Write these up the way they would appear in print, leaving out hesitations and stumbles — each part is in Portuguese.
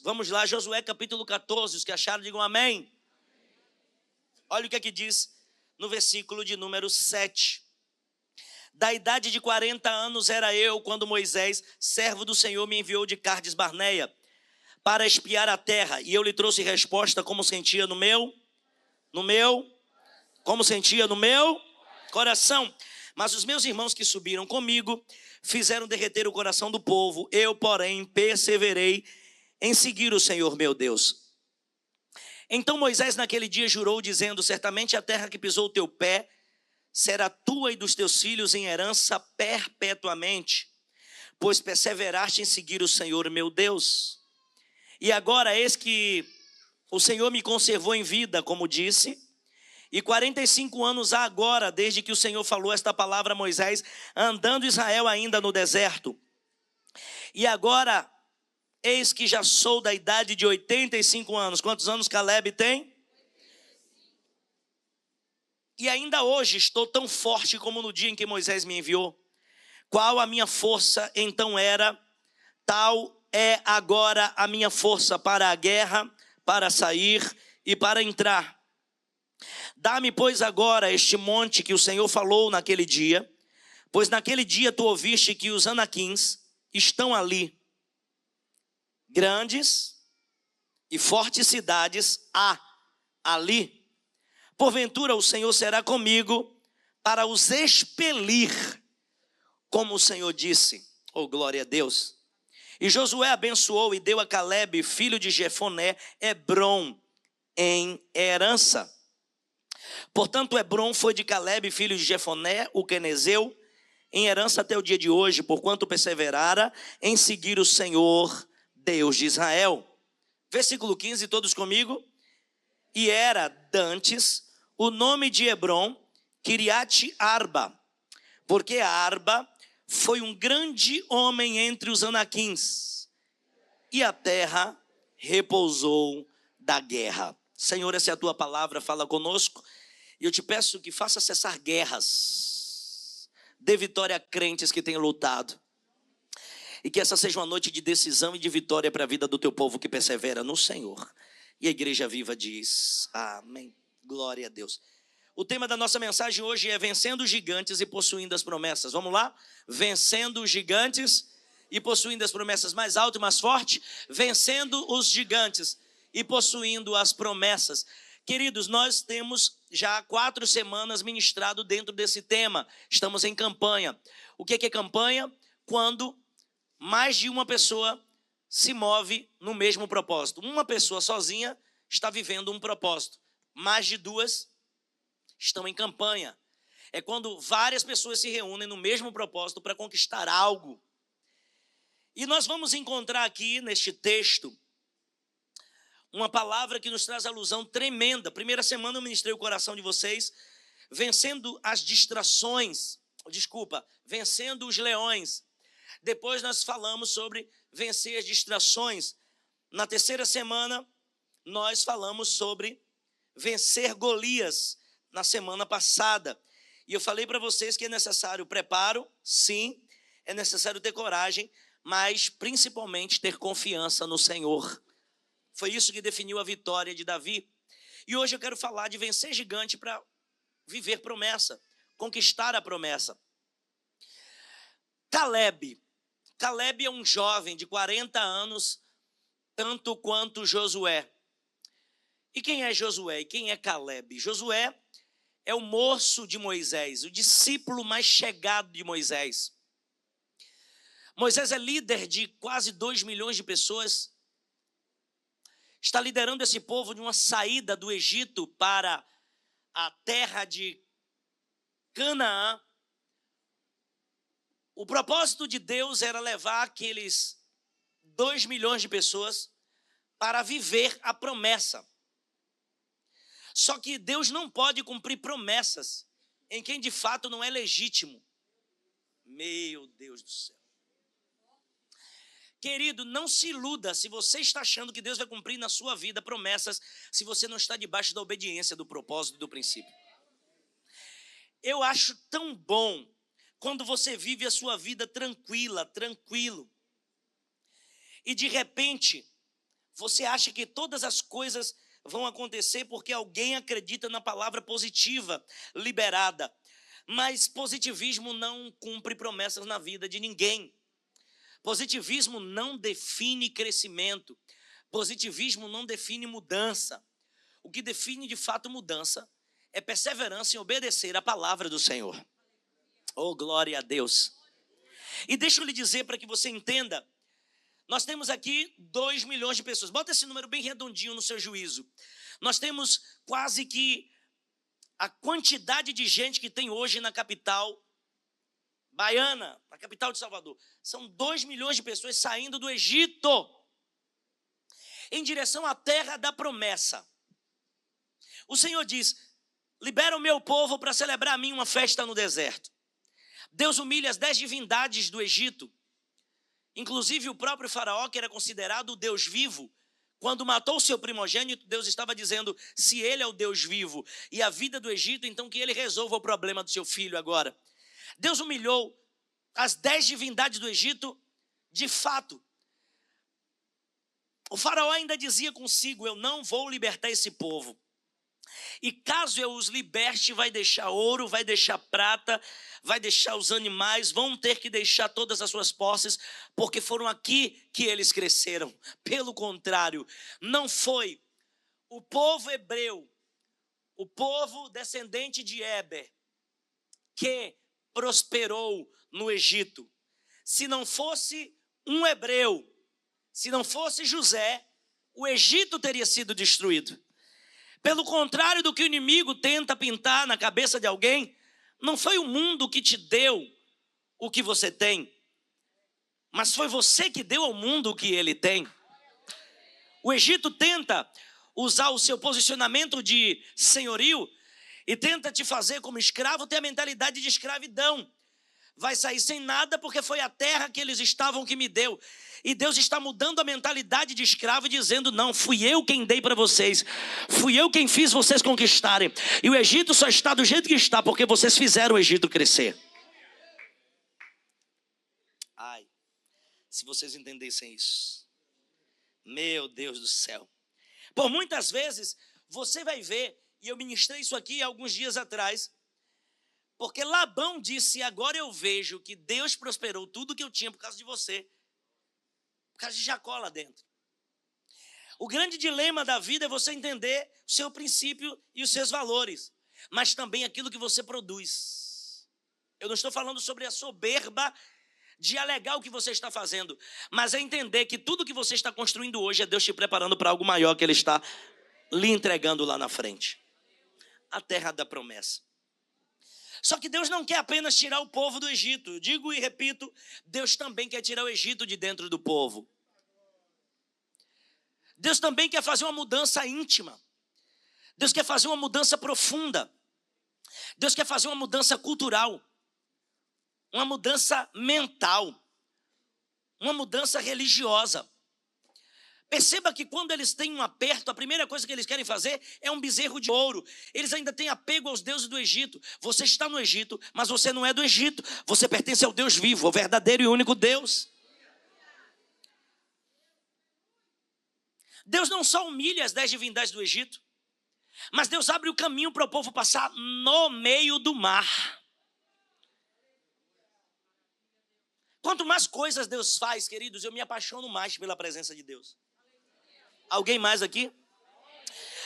Vamos lá, Josué capítulo 14, os que acharam digam amém. Olha o que diz no versículo de número 7. Da idade de 40 anos era eu, quando Moisés, servo do Senhor, me enviou de Cardes Barneia para espiar a terra, e eu lhe trouxe resposta como sentia no meu coração. Mas os meus irmãos que subiram comigo fizeram derreter o coração do povo. Eu, porém, perseverei em seguir o Senhor meu Deus. Então Moisés naquele dia jurou, dizendo: certamente a terra que pisou o teu pé será tua e dos teus filhos em herança perpetuamente, pois perseveraste em seguir o Senhor meu Deus. E agora eis que o Senhor me conservou em vida, como disse, e 45 anos há agora, desde que o Senhor falou esta palavra a Moisés, andando Israel ainda no deserto. E agora, eis que já sou da idade de 85 anos. Quantos anos Caleb tem? E ainda hoje estou tão forte como no dia em que Moisés me enviou. Qual a minha força então era, tal é agora a minha força para a guerra, para sair e para entrar. Dá-me, pois, agora este monte que o Senhor falou naquele dia, pois naquele dia tu ouviste que os anaquins estão ali. Grandes e fortes cidades há ali. Porventura o Senhor será comigo para os expelir, como o Senhor disse. Oh, glória a Deus. E Josué abençoou e deu a Caleb, filho de Jefoné, Hebrom em herança. Portanto, Hebrom foi de Caleb, filho de Jefoné, o quenezeu, em herança até o dia de hoje, porquanto perseverara em seguir o Senhor, Deus de Israel. Versículo 15, todos comigo. E era dantes o nome de Hebrom, Kiriat Arba, porque Arba foi um grande homem entre os anaquins, e a terra repousou da guerra. Senhor, essa é a tua palavra, fala conosco, e eu te peço que faça cessar guerras, dê vitória a crentes que têm lutado, e que essa seja uma noite de decisão e de vitória para a vida do teu povo que persevera no Senhor. E a igreja viva diz amém, glória a Deus. O tema da nossa mensagem hoje é vencendo os gigantes e possuindo as promessas. Vamos lá? Vencendo os gigantes e possuindo as promessas. Mais alto e mais forte. Vencendo os gigantes e possuindo as promessas. Queridos, nós temos já 4 semanas ministrado dentro desse tema. Estamos em campanha. O que é campanha? Quando mais de uma pessoa se move no mesmo propósito. Uma pessoa sozinha está vivendo um propósito. Mais de 2 estão em campanha. É quando várias pessoas se reúnem no mesmo propósito para conquistar algo. E nós vamos encontrar aqui neste texto uma palavra que nos traz alusão tremenda. Primeira semana eu ministrei o coração de vocês, vencendo as distrações, vencendo os leões. Depois nós falamos sobre vencer as distrações. Na terceira semana nós falamos sobre vencer Golias, na semana passada. E eu falei para vocês que é necessário preparo, sim, é necessário ter coragem, mas principalmente ter confiança no Senhor. Foi isso que definiu a vitória de Davi. E hoje eu quero falar de vencer gigante para viver promessa, conquistar a promessa. Caleb é um jovem de 40 anos, tanto quanto Josué. E quem é Josué e quem é Caleb? Josué é o moço de Moisés, o discípulo mais chegado de Moisés. Moisés é líder de quase 2 milhões de pessoas. Está liderando esse povo de uma saída do Egito para a terra de Canaã. O propósito de Deus era levar aqueles 2 milhões de pessoas para viver a promessa. Só que Deus não pode cumprir promessas em quem de fato não é legítimo. Meu Deus do céu. Querido, não se iluda se você está achando que Deus vai cumprir na sua vida promessas se você não está debaixo da obediência do propósito e do princípio. Eu acho tão bom quando você vive a sua vida tranquilo. E de repente Você acha que todas as coisas vão acontecer porque alguém acredita na palavra positiva liberada. Mas positivismo não cumpre promessas na vida de ninguém. Positivismo não define crescimento. Positivismo não define mudança. O que define de fato mudança é perseverança em obedecer a palavra do Senhor. Oh, glória a Deus. E deixa eu lhe dizer para que você entenda, nós temos aqui 2 milhões de pessoas. Bota esse número bem redondinho no seu juízo. Nós temos quase que a quantidade de gente que tem hoje na capital baiana, na capital de Salvador. São 2 milhões de pessoas saindo do Egito em direção à terra da promessa. O Senhor diz: libera o meu povo para celebrar a mim uma festa no deserto. Deus humilha as 10 divindades do Egito. Inclusive o próprio faraó, que era considerado o Deus vivo, quando matou o seu primogênito, Deus estava dizendo: se ele é o Deus vivo e a vida do Egito, então que ele resolva o problema do seu filho agora. Deus humilhou as 10 divindades do Egito de fato. O faraó ainda dizia consigo: eu não vou libertar esse povo. E caso eu os liberte, vai deixar ouro, vai deixar prata, vai deixar os animais, vão ter que deixar todas as suas posses, porque foram aqui que eles cresceram. Pelo contrário, não foi o povo hebreu, o povo descendente de Éber, que prosperou no Egito. Se não fosse um hebreu, se não fosse José, o Egito teria sido destruído. Pelo contrário do que o inimigo tenta pintar na cabeça de alguém, não foi o mundo que te deu o que você tem, mas foi você que deu ao mundo o que ele tem. O Egito tenta usar o seu posicionamento de senhorio e tenta te fazer como escravo, ter a mentalidade de escravidão. Vai sair sem nada porque foi a terra que eles estavam que me deu. E Deus está mudando a mentalidade de escravo, dizendo: não, fui eu quem dei para vocês, fui eu quem fiz vocês conquistarem. E o Egito só está do jeito que está porque vocês fizeram o Egito crescer. Ai, se vocês entendessem isso. Meu Deus do céu. Por muitas vezes você vai ver, e eu ministrei isso aqui alguns dias atrás, porque Labão disse: agora eu vejo que Deus prosperou tudo que eu tinha por causa de você, por causa de Jacó lá dentro. O grande dilema da vida é você entender o seu princípio e os seus valores, mas também aquilo que você produz. Eu não estou falando sobre a soberba de alegar o que você está fazendo, mas é entender que tudo que você está construindo hoje é Deus te preparando para algo maior que Ele está lhe entregando lá na frente. A terra da promessa. Só que Deus não quer apenas tirar o povo do Egito. Eu digo e repito, Deus também quer tirar o Egito de dentro do povo. Deus também quer fazer uma mudança íntima. Deus quer fazer uma mudança profunda. Deus quer fazer uma mudança cultural. Uma mudança mental. Uma mudança religiosa. Perceba que quando eles têm um aperto, a primeira coisa que eles querem fazer é um bezerro de ouro. Eles ainda têm apego aos deuses do Egito. Você está no Egito, mas você não é do Egito. Você pertence ao Deus vivo, ao verdadeiro e único Deus. Deus não só humilha as 10 divindades do Egito, mas Deus abre o caminho para o povo passar no meio do mar. Quanto mais coisas Deus faz, queridos, eu me apaixono mais pela presença de Deus. Alguém mais aqui?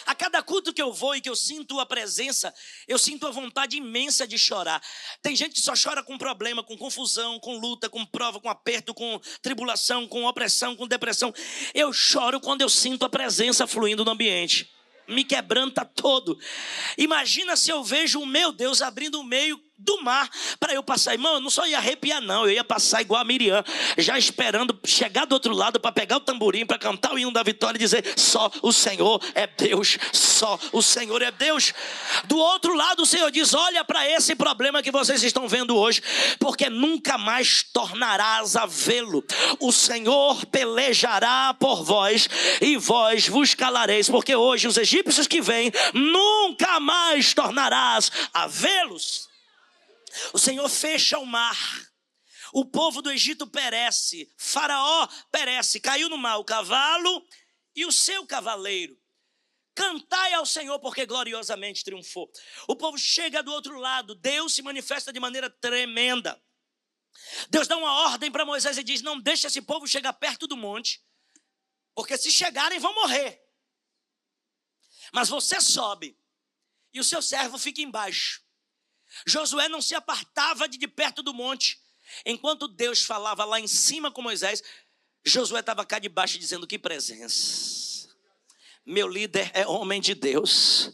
A cada culto que eu vou e que eu sinto a presença, eu sinto a vontade imensa de chorar. Tem gente que só chora com problema, com confusão, com luta, com prova, com aperto, com tribulação, com opressão, com depressão. Eu choro quando eu sinto a presença fluindo no ambiente. Me quebranta todo. Imagina se eu vejo o meu Deus abrindo o meio do mar para eu passar. Irmão, eu não só ia arrepiar não, eu ia passar igual a Miriam, já esperando chegar do outro lado para pegar o tamborim, para cantar o hino da vitória e dizer: só o Senhor é Deus, só o Senhor é Deus. Do outro lado o Senhor diz: olha para esse problema que vocês estão vendo hoje, porque nunca mais tornarás a vê-lo. O Senhor pelejará por vós e vós vos calareis, porque hoje os egípcios que vêm, nunca mais tornarás a vê-los. O Senhor fecha o mar, o povo do Egito perece, Faraó perece, caiu no mar o cavalo e o seu cavaleiro. Cantai ao Senhor, porque gloriosamente triunfou. O povo chega do outro lado, Deus se manifesta de maneira tremenda. Deus dá uma ordem para Moisés e diz: não deixe esse povo chegar perto do monte, porque se chegarem vão morrer. Mas você sobe e o seu servo fica embaixo. Josué não se apartava de perto do monte. Enquanto Deus falava lá em cima com Moisés, Josué estava cá de baixo dizendo: que presença. Meu líder é homem de Deus,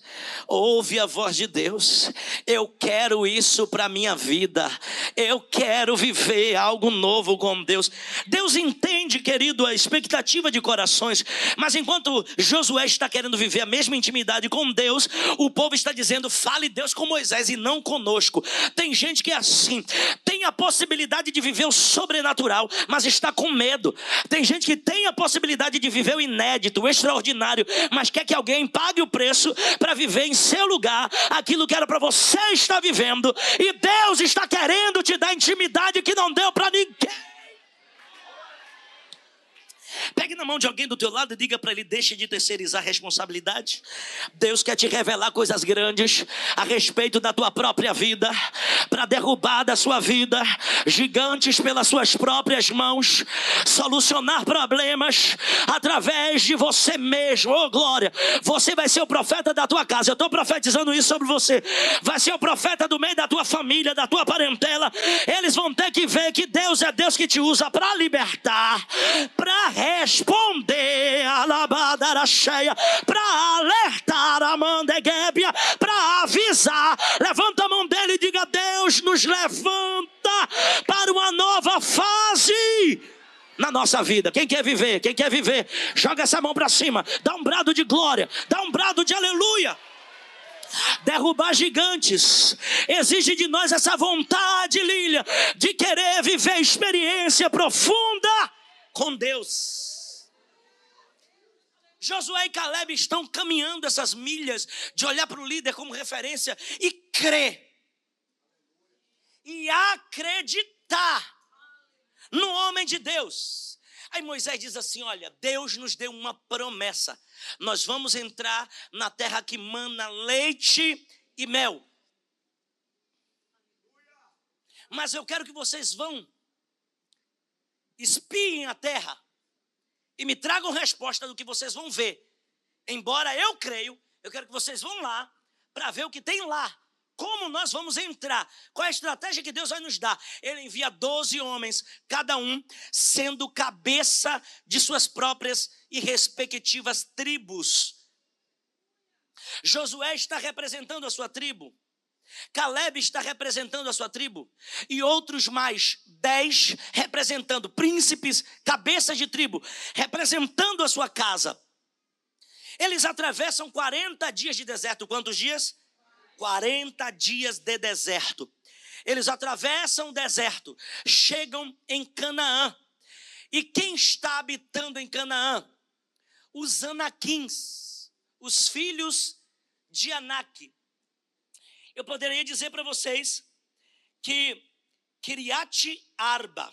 ouve a voz de Deus. Eu quero isso para a minha vida. Eu quero viver algo novo com Deus. Deus entende, querido, a expectativa de corações. Mas enquanto Josué está querendo viver a mesma intimidade com Deus, o povo está dizendo: fale Deus com Moisés e não conosco. Tem gente que é assim, tem a possibilidade de viver o sobrenatural, mas está com medo. Tem gente que tem a possibilidade de viver o inédito, o extraordinário, mas quer que alguém pague o preço para viver em seu lugar aquilo que era para você estar vivendo. E Deus está querendo te dar intimidade que não deu para ninguém. Pegue na mão de alguém do teu lado e diga para ele: deixe de terceirizar a responsabilidade. Deus quer te revelar coisas grandes a respeito da tua própria vida, para derrubar da sua vida gigantes pelas suas próprias mãos, solucionar problemas através de você mesmo. Oh glória, você vai ser o profeta da tua casa. Eu estou profetizando isso sobre você. Vai ser o profeta do meio da tua família, da tua parentela. Eles vão ter que ver que Deus é Deus que te usa para libertar, para responder a labadara cheia, para alertar a mandeguébia, para avisar. Levanta a mão dele e diga: Deus nos levanta para uma nova fase na nossa vida. Quem quer viver? Quem quer viver? Joga essa mão para cima, dá um brado de glória, dá um brado de aleluia. Derrubar gigantes exige de nós essa vontade, Lília, de querer viver experiência profunda com Deus. Josué e Caleb estão caminhando essas milhas de olhar para o líder como referência e crer e acreditar no homem de Deus. Aí Moisés diz assim: olha, Deus nos deu uma promessa. Nós vamos entrar na terra que mana leite e mel. Mas eu quero que vocês vão, espiem a terra e me tragam resposta do que vocês vão ver. Embora eu creio, eu quero que vocês vão lá para ver o que tem lá. Como nós vamos entrar? Qual é a estratégia que Deus vai nos dar? Ele envia 12 homens, cada um sendo cabeça de suas próprias e respectivas tribos. Josué está representando a sua tribo, Caleb está representando a sua tribo, e outros mais 10 representando príncipes, cabeças de tribo, representando a sua casa. Eles atravessam 40 dias de deserto. Quantos dias? 40 dias de deserto. Eles atravessam o deserto, chegam em Canaã. E quem está habitando em Canaã? Os Anaquins, os filhos de Anak. Eu poderia dizer para vocês que Kiriat Arba,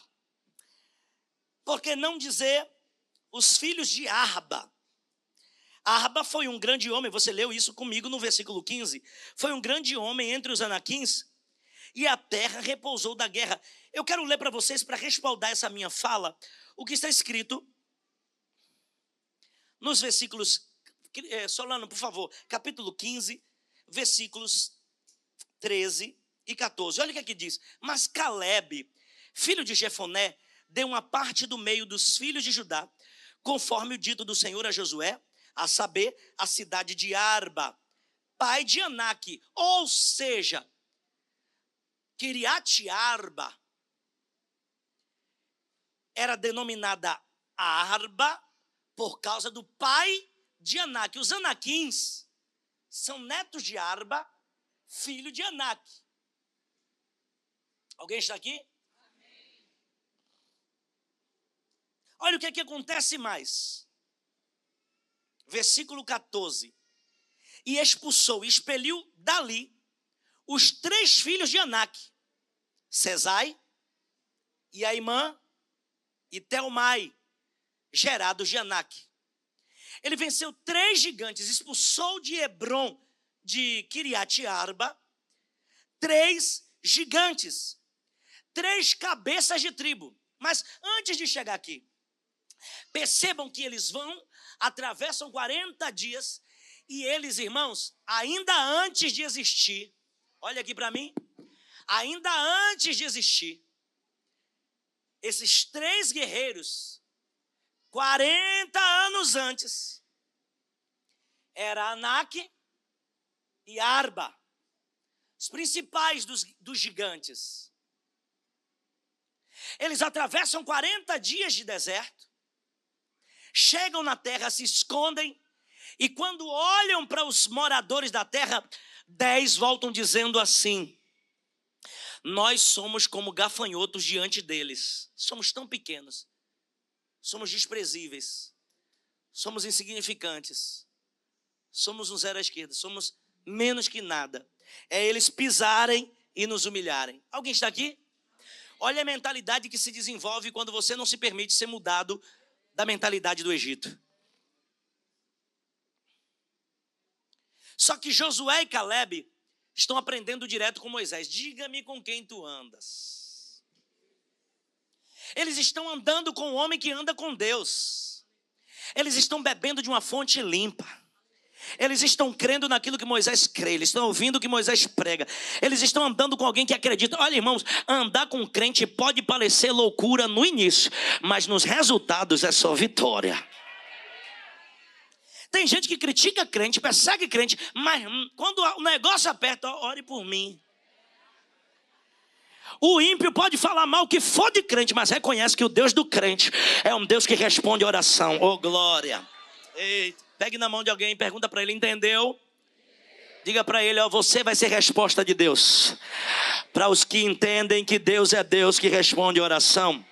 por que não dizer os filhos de Arba? Arba foi um grande homem, você leu isso comigo no versículo 15. Foi um grande homem entre os Anaquins, e a terra repousou da guerra. Eu quero ler para vocês, para respaldar essa minha fala, o que está escrito nos versículos, Solano, por favor, capítulo 15, versículos 13 e 14. Olha o que aqui diz: mas Caleb, filho de Jefoné, deu uma parte do meio dos filhos de Judá, conforme o dito do Senhor a Josué, a saber, a cidade de Arba, pai de Anak. Ou seja, Kiriat Arba era denominada Arba por causa do pai de Anak. Os Anaquins são netos de Arba, filho de Anak. Alguém está aqui? Amém. Olha o que acontece mais. Versículo 14. E expulsou, expeliu dali os 3 filhos de Anak, Sesai, e Aimã e Telmai, gerados de Anak. Ele venceu 3 gigantes, expulsou de Hebron, de Kiriat Arba, 3 gigantes, 3 cabeças de tribo. Mas antes de chegar aqui, percebam que eles atravessam 40 dias, e eles, irmãos, ainda antes de existir, olha aqui para mim, ainda antes de existir, esses 3 guerreiros, 40 anos antes, era Anak e Arba, os principais dos gigantes. Eles atravessam 40 dias de deserto, chegam na terra, se escondem, e quando olham para os moradores da terra, 10 voltam dizendo assim: nós somos como gafanhotos diante deles, somos tão pequenos, somos desprezíveis, somos insignificantes, somos um zero à esquerda, somos menos que nada. É eles pisarem e nos humilharem. Alguém está aqui? Olha a mentalidade que se desenvolve quando você não se permite ser mudado da mentalidade do Egito. Só que Josué e Caleb estão aprendendo direto com Moisés. Diga-me com quem tu andas. Eles estão andando com o homem que anda com Deus. Eles estão bebendo de uma fonte limpa. Eles estão crendo naquilo que Moisés crê. Eles estão ouvindo o que Moisés prega. Eles estão andando com alguém que acredita. Olha, irmãos, andar com um crente pode parecer loucura no início, mas nos resultados é só vitória. Tem gente que critica crente, persegue crente, mas quando o negócio aperta, ore por mim. O ímpio pode falar mal o que for de crente, mas reconhece que o Deus do crente é um Deus que responde oração. Oh, glória. Eita. Pegue na mão de alguém e pergunta para ele, entendeu? Diga para ele, ó, você vai ser resposta de Deus. Para os que entendem que Deus é Deus que responde oração.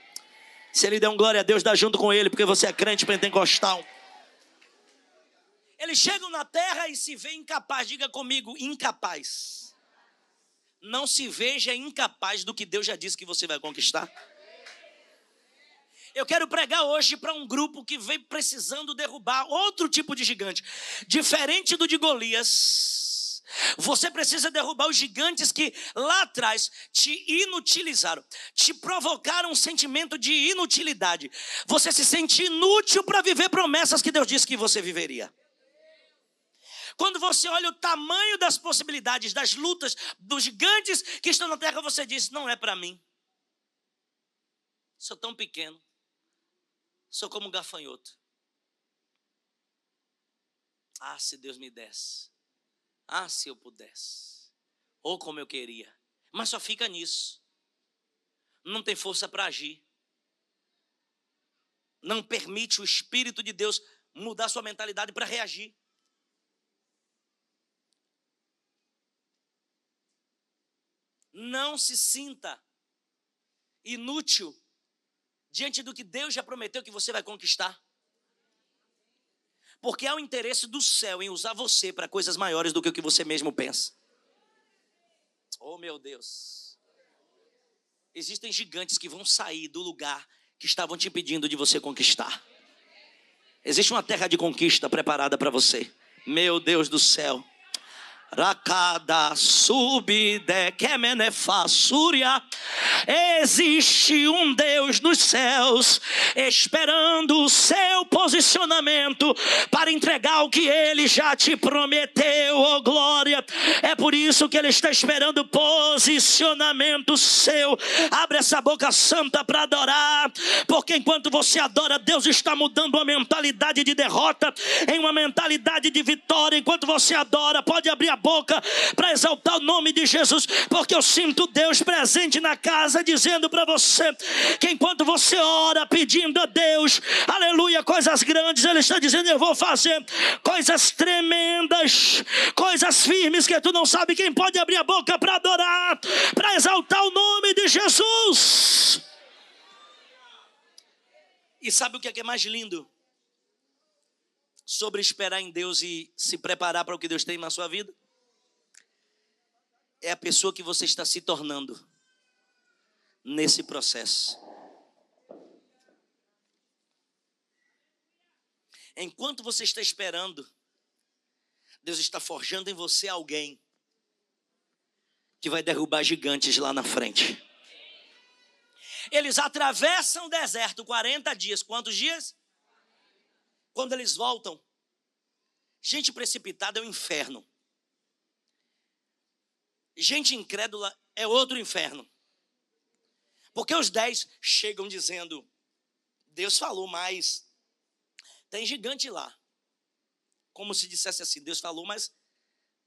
Se ele der um glória a Deus, dá junto com ele, porque você é crente pentecostal. Eles chegam na terra e se veem incapazes. Diga comigo, incapaz. Não se veja incapaz do que Deus já disse que você vai conquistar. Eu quero pregar hoje para um grupo que vem precisando derrubar outro tipo de gigante. Diferente do de Golias, você precisa derrubar os gigantes que lá atrás te inutilizaram. Te provocaram um sentimento de inutilidade. Você se sente inútil para viver promessas que Deus disse que você viveria. Quando você olha o tamanho das possibilidades, das lutas, dos gigantes que estão na terra, você diz, não é para mim. Sou tão pequeno. Sou como um gafanhoto. Ah, se Deus me desse. Ah, se eu pudesse. Ou como eu queria. Mas só fica nisso. Não tem força para agir. Não permite o Espírito de Deus mudar sua mentalidade para reagir. Não se sinta inútil diante do que Deus já prometeu que você vai conquistar. Porque há o interesse do céu em usar você para coisas maiores do que o que você mesmo pensa. Oh, meu Deus. Existem gigantes que vão sair do lugar que estavam te impedindo de você conquistar. Existe uma terra de conquista preparada para você. Meu Deus do céu. Rakada subide kemenefassuria. Existe um Deus nos céus esperando o seu posicionamento para entregar o que Ele já te prometeu, oh glória. É por isso que Ele está esperando posicionamento seu. Abre essa boca santa para adorar, porque enquanto você adora, Deus está mudando a mentalidade de derrota em uma mentalidade de vitória. Enquanto você adora, pode abrir a boca para exaltar o nome de Jesus, porque eu sinto Deus presente na casa dizendo para você que enquanto você ora pedindo a Deus, aleluia, coisas grandes, Ele está dizendo, eu vou fazer coisas tremendas, coisas firmes que tu não sabe. Quem pode abrir a boca para adorar, para exaltar o nome de Jesus? E sabe o que é mais lindo sobre esperar em Deus e se preparar para o que Deus tem na sua vida? É a pessoa que você está se tornando nesse processo. Enquanto você está esperando, Deus está forjando em você alguém que vai derrubar gigantes lá na frente. Eles atravessam o deserto 40 dias. Quantos dias? Quando eles voltam, gente precipitada é o inferno. Gente incrédula é outro inferno. Porque os 10 chegam dizendo, Deus falou, mas tem gigante lá. Como se dissesse assim, Deus falou, mas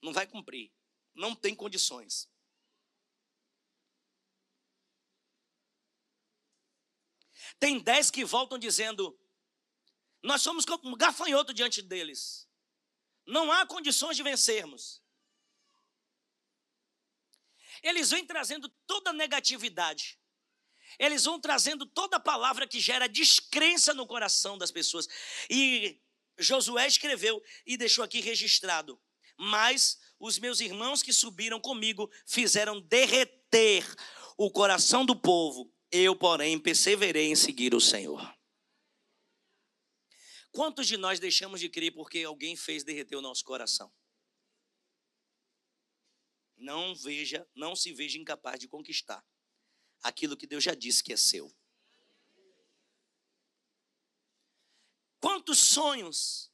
não vai cumprir. Não tem condições. Tem 10 que voltam dizendo, nós somos como um gafanhoto diante deles. Não há condições de vencermos. Eles vêm trazendo toda a negatividade. Eles vão trazendo toda a palavra que gera descrença no coração das pessoas. E Josué escreveu e deixou aqui registrado. Mas os meus irmãos que subiram comigo fizeram derreter o coração do povo. Eu, porém, perseverei em seguir o Senhor. Quantos de nós deixamos de crer porque alguém fez derreter o nosso coração? Não se veja incapaz de conquistar aquilo que Deus já disse que é seu. Quantos sonhos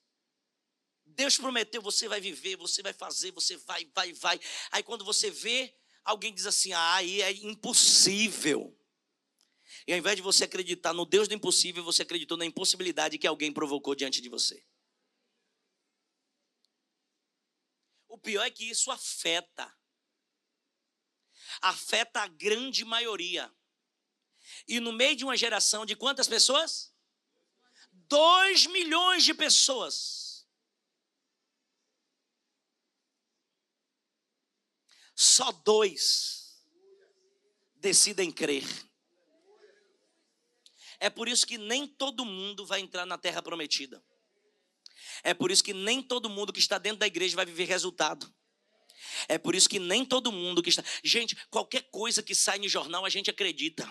Deus prometeu, você vai viver, você vai fazer, você vai. Aí quando você vê, alguém diz assim, aí é impossível. E ao invés de você acreditar no Deus do impossível, você acreditou na impossibilidade que alguém provocou diante de você. O pior é que isso afeta a grande maioria. E no meio de uma geração de quantas pessoas? 2 milhões de pessoas. Só 2 decidem crer. É por isso que nem todo mundo vai entrar na terra prometida. É por isso que nem todo mundo que está dentro da igreja vai viver resultado. É por isso que nem todo mundo que está... Gente, qualquer coisa que sai no jornal a gente acredita.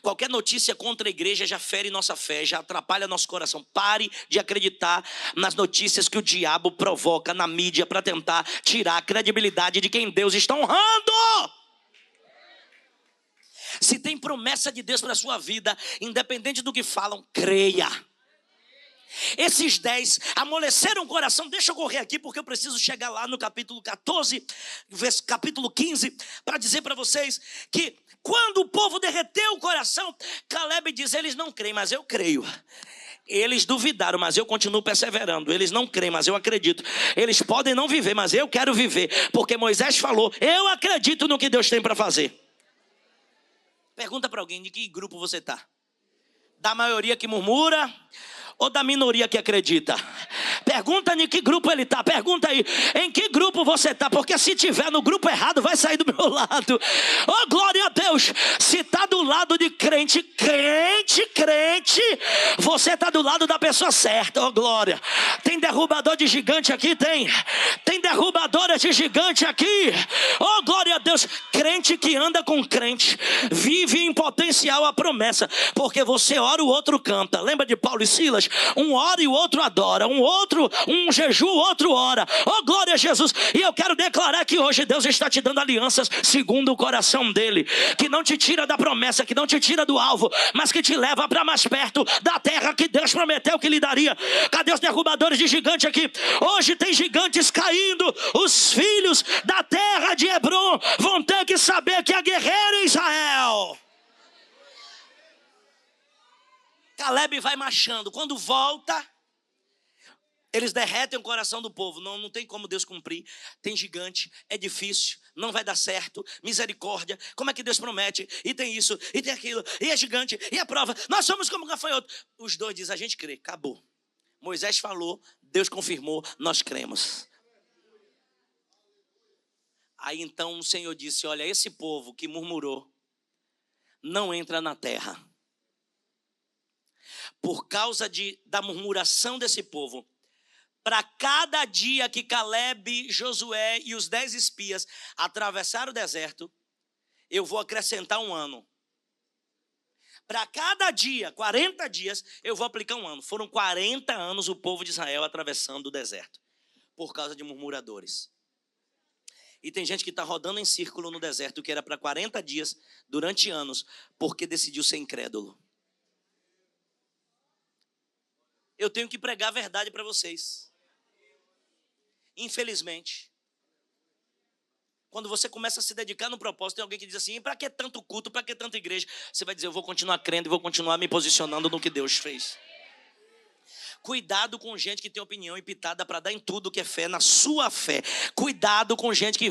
Qualquer notícia contra a igreja já fere nossa fé, já atrapalha nosso coração. Pare de acreditar nas notícias que o diabo provoca na mídia para tentar tirar a credibilidade de quem Deus está honrando. Se tem promessa de Deus para a sua vida, independente do que falam, creia. Esses 10 amoleceram o coração. Deixa eu correr aqui porque eu preciso chegar lá no capítulo 14, capítulo 15, para dizer para vocês que quando o povo derreteu o coração, Caleb diz, eles não creem, mas eu creio. Eles duvidaram, mas eu continuo perseverando. Eles não creem, mas eu acredito. Eles podem não viver, mas eu quero viver, porque Moisés falou, eu acredito no que Deus tem para fazer. Pergunta para alguém, de que grupo você está? Da maioria que murmura ou da minoria que acredita? Pergunta em que grupo ele está. Pergunta aí, em que grupo você está? Porque se tiver no grupo errado, vai sair do meu lado. Oh, glória a Deus. Se está do lado de crente, você está do lado da pessoa certa. Oh, glória. Tem derrubador de gigante aqui? Tem derrubadora de gigante aqui. Oh, glória a Deus. Crente que anda com crente vive em potencial a promessa, porque você ora, o outro canta. Lembra de Paulo e Silas? Um ora e o outro adora. Um jejum, o outro ora. Oh, glória a Jesus. E eu quero declarar que hoje Deus está te dando alianças segundo o coração dele, que não te tira da promessa, que não te tira do alvo, mas que te leva para mais perto da terra que Deus prometeu que lhe daria. Cadê os derrubadores de gigante aqui? Hoje tem gigantes caindo. Os filhos da terra de Hebron vão ter que saber que é guerreiro em Israel. Caleb vai marchando. Quando volta, eles derretem o coração do povo. Não tem como Deus cumprir. Tem gigante, é difícil, não vai dar certo. Misericórdia, como é que Deus promete? E tem isso, e tem aquilo, e é gigante, e a prova. Nós somos como gafanhoto. Os 2 dizem, a gente crê, acabou. Moisés falou, Deus confirmou, nós cremos. Aí então o Senhor disse, olha, esse povo que murmurou, não entra na terra. Por causa da murmuração desse povo, para cada dia que Caleb, Josué e os 10 espias atravessaram o deserto, eu vou acrescentar 1 ano. Para cada dia, 40 dias, eu vou aplicar um ano. Foram 40 anos o povo de Israel atravessando o deserto, por causa de murmuradores. E tem gente que está rodando em círculo no deserto, que era para 40 dias, durante anos, porque decidiu ser incrédulo. Eu tenho que pregar a verdade para vocês. Infelizmente, quando você começa a se dedicar no propósito, tem alguém que diz assim: para que tanto culto, para que tanta igreja? Você vai dizer: eu vou continuar crendo e vou continuar me posicionando no que Deus fez. Cuidado com gente que tem opinião pitada para dar em tudo que é fé, na sua fé. Cuidado com gente que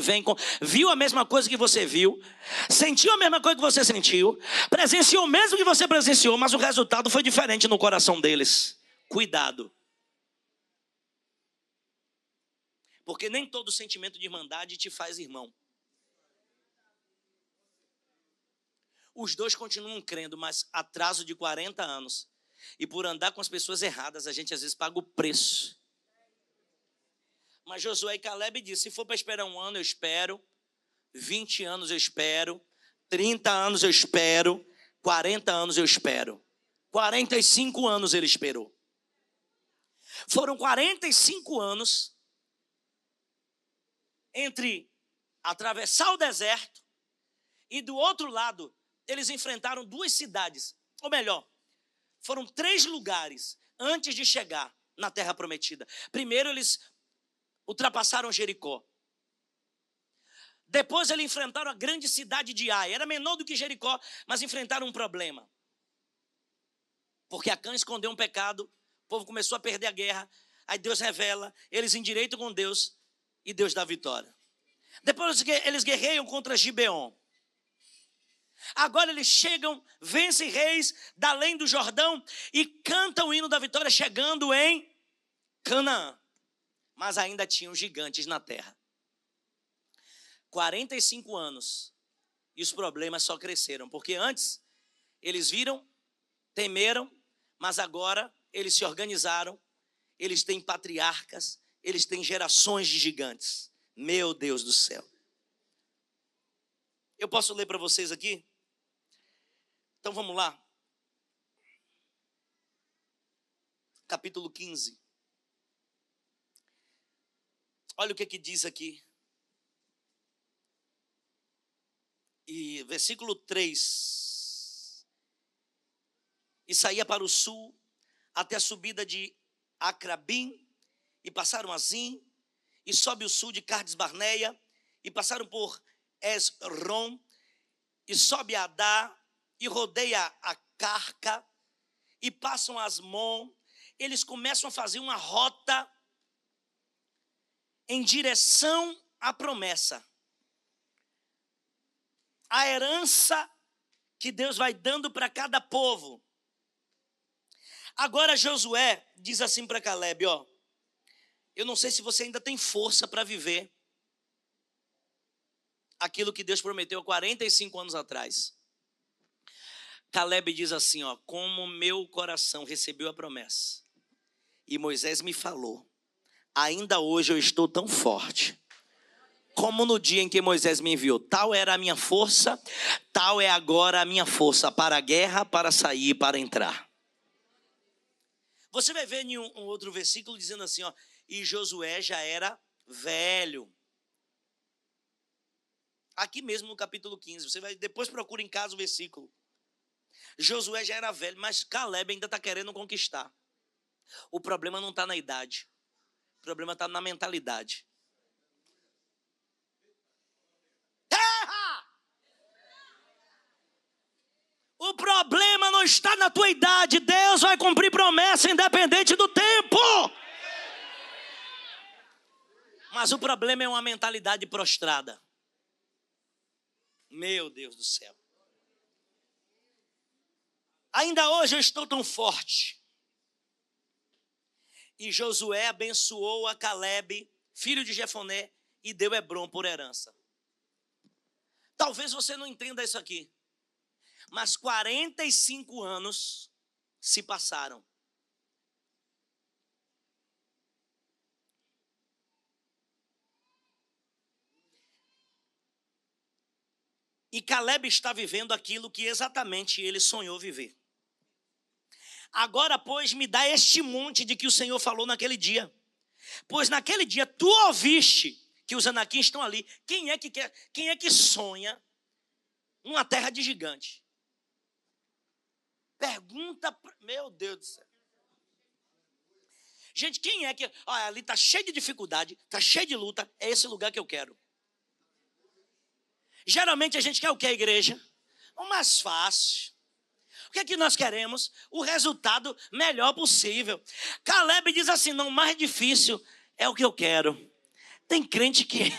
viu a mesma coisa que você viu, sentiu a mesma coisa que você sentiu, presenciou o mesmo que você presenciou, mas o resultado foi diferente no coração deles. Cuidado. Porque nem todo sentimento de irmandade te faz irmão. Os dois continuam crendo, mas atraso de 40 anos. E por andar com as pessoas erradas, a gente às vezes paga o preço. Mas Josué e Caleb disseram: se for para esperar um ano, eu espero. 20 anos eu espero. 30 anos eu espero. 40 anos eu espero. 45 anos ele esperou. Foram 45 anos entre atravessar o deserto e do outro lado eles enfrentaram duas cidades. Ou melhor, foram 3 lugares antes de chegar na terra prometida. Primeiro eles ultrapassaram Jericó. Depois eles enfrentaram a grande cidade de Ai. Era menor do que Jericó, mas enfrentaram um problema. Porque Acã escondeu um pecado, o povo começou a perder a guerra. Aí Deus revela, eles endireitam com Deus e Deus dá vitória. Depois eles guerreiam contra Gibeon. Agora eles chegam, vencem reis da além do Jordão e cantam o hino da vitória chegando em Canaã. Mas ainda tinham gigantes na terra. 45 anos e os problemas só cresceram. Porque antes eles viram, temeram, mas agora eles se organizaram. Eles têm patriarcas, eles têm gerações de gigantes. Meu Deus do céu. Eu posso ler para vocês aqui? Então vamos lá. Capítulo 15. Olha o que diz aqui. E versículo 3. E saía para o sul, até a subida de Acrabim, e passaram a Zim, e sobe o sul de Cardes Barneia, e passaram por Esrom, e sobe a Adá, e rodeia a Carca, e passam a Asmon. Eles começam a fazer uma rota em direção à promessa. A herança que Deus vai dando para cada povo. Agora Josué diz assim para Caleb: ó, eu não sei se você ainda tem força para viver aquilo que Deus prometeu há 45 anos atrás. Caleb diz assim, ó: como meu coração recebeu a promessa e Moisés me falou, ainda hoje eu estou tão forte como no dia em que Moisés me enviou. Tal era a minha força, tal é agora a minha força para a guerra, para sair, para entrar. Você vai ver em um outro versículo dizendo assim, ó: e Josué já era velho. Aqui mesmo no capítulo 15, você vai, depois procura em casa o versículo. Josué já era velho, mas Caleb ainda está querendo conquistar. O problema não está na idade, o problema está na mentalidade. O problema não está na tua idade. Deus vai cumprir promessa independente do tempo. Mas o problema é uma mentalidade prostrada. Meu Deus do céu. Ainda hoje eu estou tão forte. E Josué abençoou a Caleb, filho de Jefoné, e deu Hebrom por herança. Talvez você não entenda isso aqui, mas 45 anos se passaram. E Caleb está vivendo aquilo que exatamente ele sonhou viver. Agora, pois, me dá este monte de que o Senhor falou naquele dia. Pois naquele dia tu ouviste que os anaquins estão ali. Quem é que sonha numa terra de gigante? Pergunta, meu Deus do céu. Gente, quem é que... Olha, ali está cheio de dificuldade, está cheio de luta, é esse lugar que eu quero. Geralmente a gente quer o que, a igreja? O mais fácil. O que é que nós queremos? O resultado melhor possível. Caleb diz assim, não, o mais difícil é o que eu quero. Tem crente que...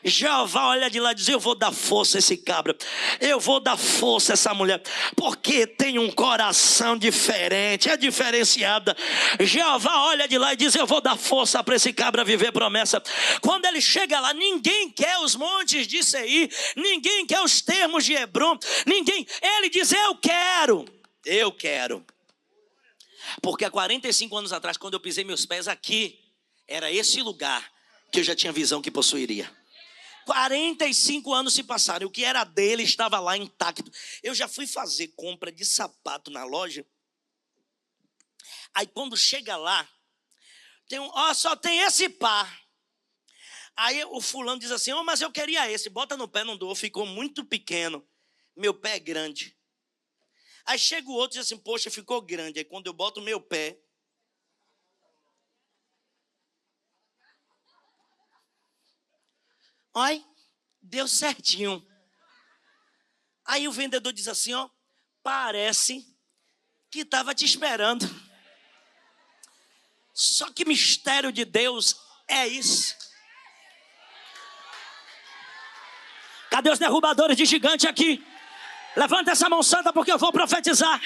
Jeová olha de lá e diz, eu vou dar força a esse cabra. Eu vou dar força a essa mulher. Porque tem um coração diferente, é diferenciada. Jeová olha de lá e diz, eu vou dar força para esse cabra viver promessa. Quando ele chega lá, ninguém quer os montes de Seir. Ninguém quer os termos de Hebron. Ninguém. Ele diz, eu quero. Eu quero. Porque há 45 anos atrás, quando eu pisei meus pés aqui, era esse lugar que eu já tinha visão que possuiria. 45 anos se passaram, e o que era dele estava lá intacto. Eu já fui fazer compra de sapato na loja. Aí quando chega lá, só tem esse par. Aí o fulano diz assim, mas eu queria esse. Bota no pé, não dou, ficou muito pequeno. Meu pé é grande. Aí chega o outro e diz assim, poxa, ficou grande. Aí quando eu boto o meu pé, olha, deu certinho. Aí o vendedor diz assim, parece que estava te esperando. Só que mistério de Deus é isso. Cadê os derrubadores de gigante aqui? Levanta essa mão santa porque eu vou profetizar.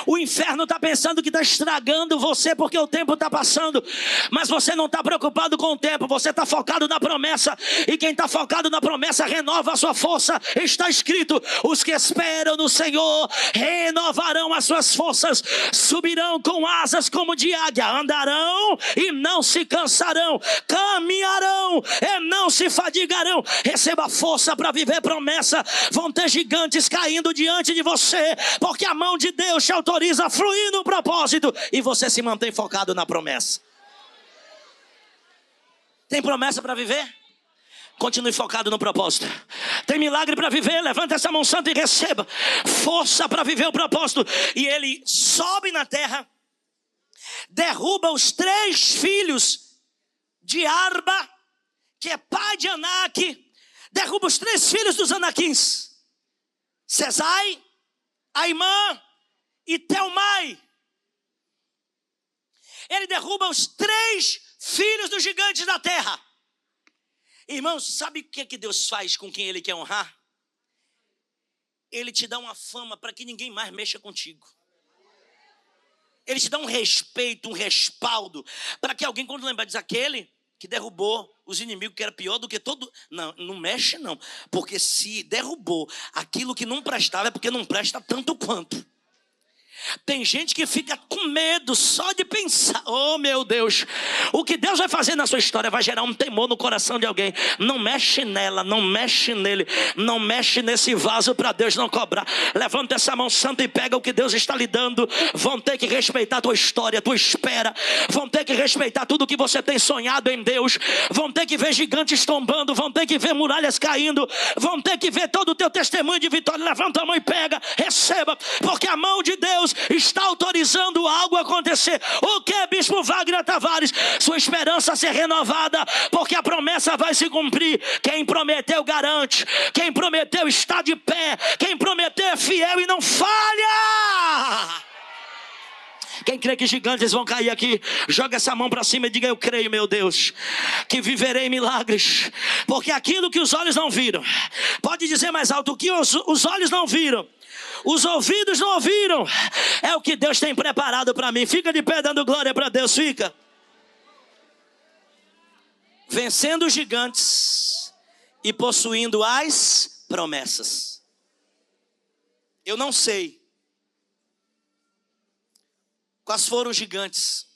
O inferno está pensando que está estragando você porque o tempo está passando. Mas você não está preocupado com o tempo. Você está focado na promessa. E quem está focado na promessa renova a sua força. Está escrito, os que esperam no Senhor renovarão as suas forças. Subirão com asas como de águia. Andarão e não se cansarão. Caminharão e não se fadigarão. Receba força para viver promessa. Vão ter gigantes caindo diante de você, porque a mão de Deus te autoriza a fluir no propósito e você se mantém focado na promessa. Tem promessa para viver? Continue focado no propósito. Tem milagre para viver? Levanta essa mão santa e receba força para viver o propósito. E ele sobe na terra, derruba os 3 filhos de Arba, que é pai de Anak, derruba os 3 filhos dos Anaquins, Sesai, Aimã e Telmai. Ele derruba os 3 filhos dos gigantes da terra. Irmãos, sabe o que é que Deus faz com quem Ele quer honrar? Ele te dá uma fama para que ninguém mais mexa contigo. Ele te dá um respeito, um respaldo, para que alguém, quando lembrar, diz, aquele que derrubou os inimigos, que era pior do que todo... Não, não mexe não. Porque se derrubou aquilo que não prestava, é porque não presta tanto quanto. Tem gente que fica com medo só de pensar. Oh meu Deus, o que Deus vai fazer na sua história vai gerar um temor no coração de alguém. Não mexe nela, não mexe nele, não mexe nesse vaso para Deus não cobrar. Levanta essa mão santa e pega o que Deus está lhe dando. Vão ter que respeitar a tua história, a tua espera. Vão ter que respeitar tudo que você tem sonhado em Deus. Vão ter que ver gigantes tombando, vão ter que ver muralhas caindo, vão ter que ver todo o teu testemunho de vitória. Levanta a mão e pega, receba, porque a mão de Deus está autorizando algo a acontecer. O que, Bispo Wagner Tavares? Sua esperança a ser renovada, porque a promessa vai se cumprir. Quem prometeu garante, quem prometeu está de pé, quem prometeu é fiel e não falha. Quem crê que gigantes vão cair aqui, joga essa mão para cima e diga, eu creio, meu Deus, que viverei milagres, porque aquilo que os olhos não viram, pode dizer mais alto, o que os olhos não viram, os ouvidos não ouviram, é o que Deus tem preparado para mim. Fica de pé dando glória para Deus, fica. Vencendo os gigantes e possuindo as promessas. Eu não sei quais foram os gigantes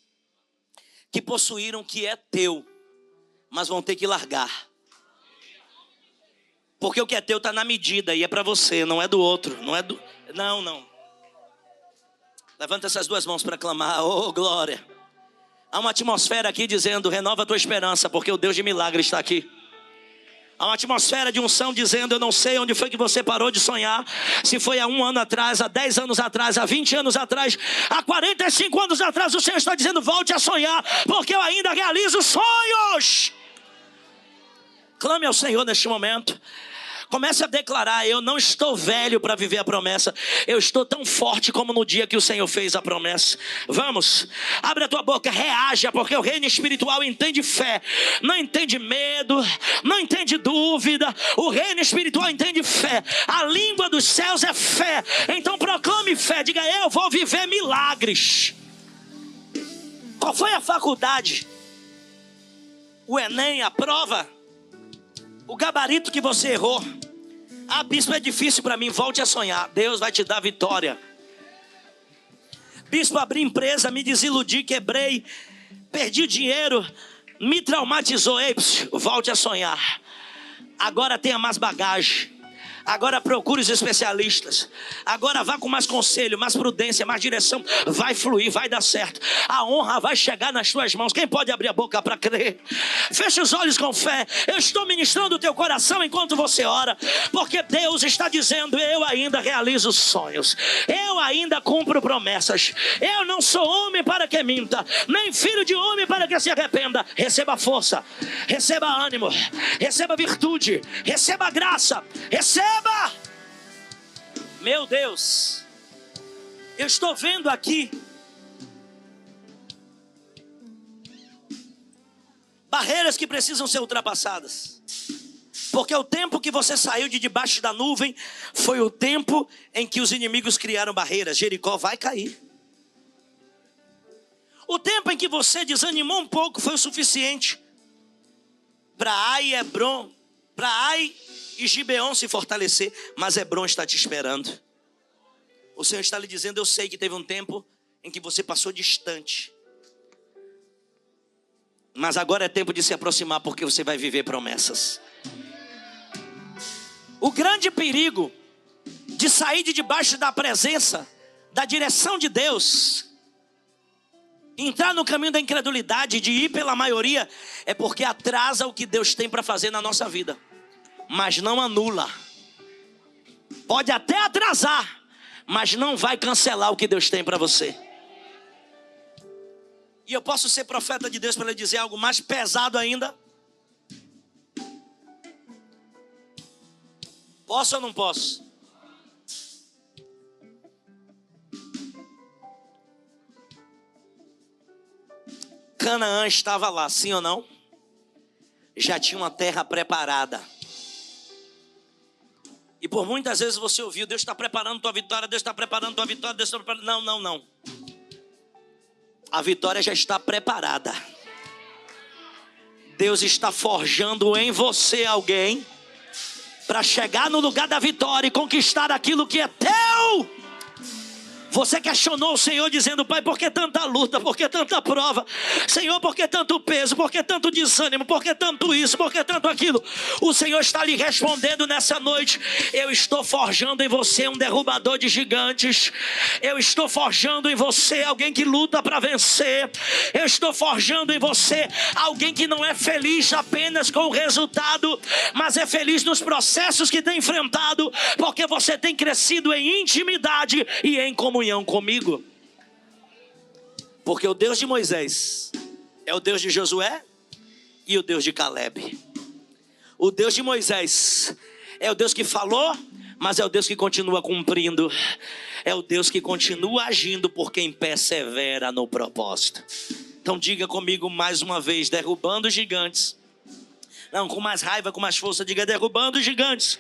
que possuíram o que é teu, mas vão ter que largar. Porque o que é teu está na medida e é para você, não é do outro. Não. Levanta essas duas mãos para clamar. Oh, glória. Há uma atmosfera aqui dizendo: renova a tua esperança, porque o Deus de milagre está aqui. Há uma atmosfera de unção dizendo: eu não sei onde foi que você parou de sonhar. Se foi há 1 ano atrás, há 10 anos atrás, há 20 anos atrás, há 45 anos atrás. O Senhor está dizendo: volte a sonhar, porque eu ainda realizo sonhos. Clame ao Senhor neste momento. Comece a declarar: eu não estou velho para viver a promessa. Eu estou tão forte como no dia que o Senhor fez a promessa. Vamos, abre a tua boca, reaja, porque o reino espiritual entende fé, não entende medo, não entende dúvida. O reino espiritual entende fé. A língua dos céus é fé. Então proclame fé, diga: eu vou viver milagres. Qual foi a faculdade? O Enem, a prova? O gabarito que você errou? Ah, bispo, é difícil para mim. Volte a sonhar, Deus vai te dar vitória. Bispo, abri empresa, me desiludi, quebrei, perdi dinheiro, me traumatizou. Ei, volte a sonhar. Agora tenha mais bagagem. Agora procure os especialistas. Agora vá com mais conselho, mais prudência, mais direção. Vai fluir, vai dar certo. A honra vai chegar nas tuas mãos. Quem pode abrir a boca para crer? Feche os olhos com fé. Eu estou ministrando o teu coração enquanto você ora, porque Deus está dizendo: eu ainda realizo sonhos, eu ainda cumpro promessas. Eu não sou homem para que minta, nem filho de homem para que se arrependa. Receba força, receba ânimo, receba virtude, receba graça, receba. Meu Deus, eu estou vendo aqui barreiras que precisam ser ultrapassadas. Porque o tempo que você saiu de debaixo da nuvem foi o tempo em que os inimigos criaram barreiras. Jericó vai cair. O tempo em que você desanimou um pouco foi o suficiente para Ai e Hebron, para Ai e Gibeon se fortalecer, mas Hebron está te esperando. O Senhor está lhe dizendo: eu sei que teve um tempo em que você passou distante, mas agora é tempo de se aproximar, porque você vai viver promessas. O grande perigo de sair de debaixo da presença, da direção de Deus, entrar no caminho da incredulidade, de ir pela maioria, é porque atrasa o que Deus tem para fazer na nossa vida, mas não anula. Pode até atrasar, mas não vai cancelar o que Deus tem para você. E eu posso ser profeta de Deus para lhe dizer algo mais pesado ainda? Posso ou não posso? Canaã estava lá, sim ou não? Já tinha uma terra preparada. E por muitas vezes você ouviu: Deus está preparando tua vitória, Deus está preparando tua vitória, Deus está preparando. Não. A vitória já está preparada. Deus está forjando em você alguém para chegar no lugar da vitória e conquistar aquilo que é teu. Você questionou o Senhor dizendo: Pai, por que tanta luta? Por que tanta prova? Senhor, por que tanto peso? Por que tanto desânimo? Por que tanto isso? Por que tanto aquilo? O Senhor está lhe respondendo nessa noite: eu estou forjando em você um derrubador de gigantes. Eu estou forjando em você alguém que luta para vencer. Eu estou forjando em você alguém que não é feliz apenas com o resultado, mas é feliz nos processos que tem enfrentado, porque você tem crescido em intimidade e em comunhão comigo. Porque o Deus de Moisés é o Deus de Josué e o Deus de Caleb. O Deus de Moisés é o Deus que falou, mas é o Deus que continua cumprindo. É o Deus que continua agindo por quem persevera no propósito. Então diga comigo mais uma vez: derrubando gigantes. Não, com mais raiva, com mais força, diga: derrubando gigantes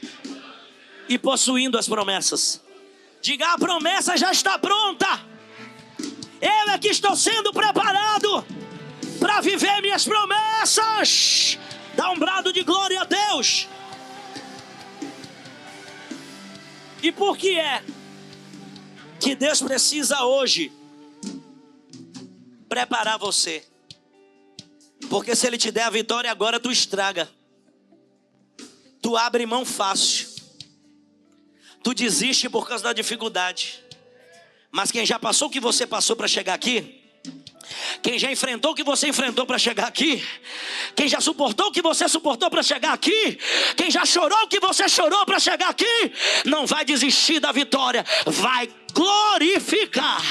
e possuindo as promessas. Diga: a promessa já está pronta. Eu é que estou sendo preparado para viver minhas promessas. Dá um brado de glória a Deus. E por que é que Deus precisa hoje preparar você? Porque se Ele te der a vitória agora, tu estraga. Tu abre mão fácil. Tu desiste por causa da dificuldade. Mas quem já passou o que você passou para chegar aqui, quem já enfrentou o que você enfrentou para chegar aqui, quem já suportou o que você suportou para chegar aqui, quem já chorou o que você chorou para chegar aqui, não vai desistir da vitória, vai glorificar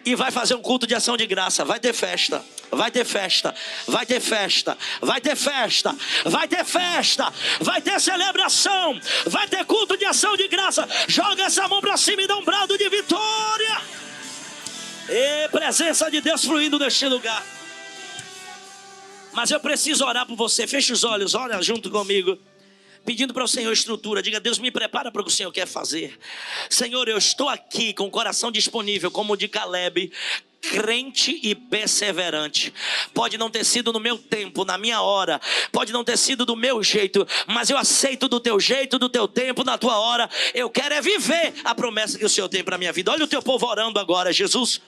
e vai fazer um culto de ação de graça. Vai ter festa, vai ter festa, vai ter festa, vai ter festa, vai ter festa, vai ter celebração, vai ter culto de ação de graça. Joga essa mão para cima e dá um brado de vitória. E presença de Deus fluindo neste lugar. Mas eu preciso orar por você. Feche os olhos, ora junto comigo, pedindo para o Senhor estrutura. Diga: Deus, me prepara para o que o Senhor quer fazer. Senhor, eu estou aqui com o coração disponível, como o de Caleb, crente e perseverante. Pode não ter sido no meu tempo, na minha hora, pode não ter sido do meu jeito, mas eu aceito do teu jeito, do teu tempo, na tua hora. Eu quero é viver a promessa que o Senhor tem para a minha vida. Olha o teu povo orando agora, Jesus.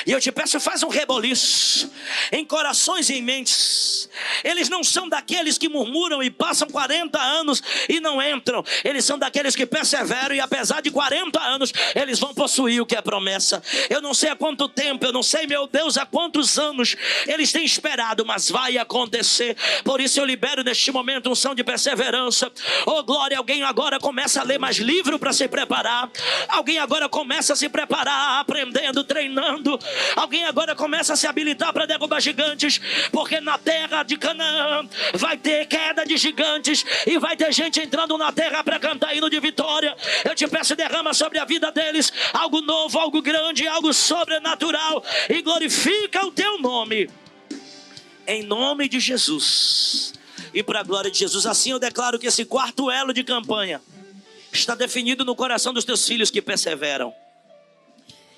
E eu te peço, faz um reboliço em corações e em mentes. Eles não são daqueles que murmuram e passam 40 anos e não entram. Eles são daqueles que perseveram e apesar de 40 anos, eles vão possuir o que é promessa. Eu não sei há quanto tempo, eu não sei, meu Deus, há quantos anos eles têm esperado, mas vai acontecer. Por isso eu libero neste momento unção de perseverança. Oh glória, alguém agora começa a ler mais livro para se preparar. Alguém agora começa a se preparar, aprendendo, treinando. Alguém agora começa a se habilitar para derrubar gigantes, porque na terra de Canaã vai ter queda de gigantes e vai ter gente entrando na terra para cantar hino de vitória. Eu te peço, derrama sobre a vida deles algo novo, algo grande, algo sobrenatural, e glorifica o teu nome, em nome de Jesus e para a glória de Jesus. Assim eu declaro que esse quarto elo de campanha está definido no coração dos teus filhos que perseveram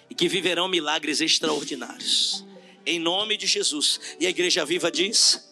e que viverão milagres extraordinários, em nome de Jesus. E a igreja viva diz: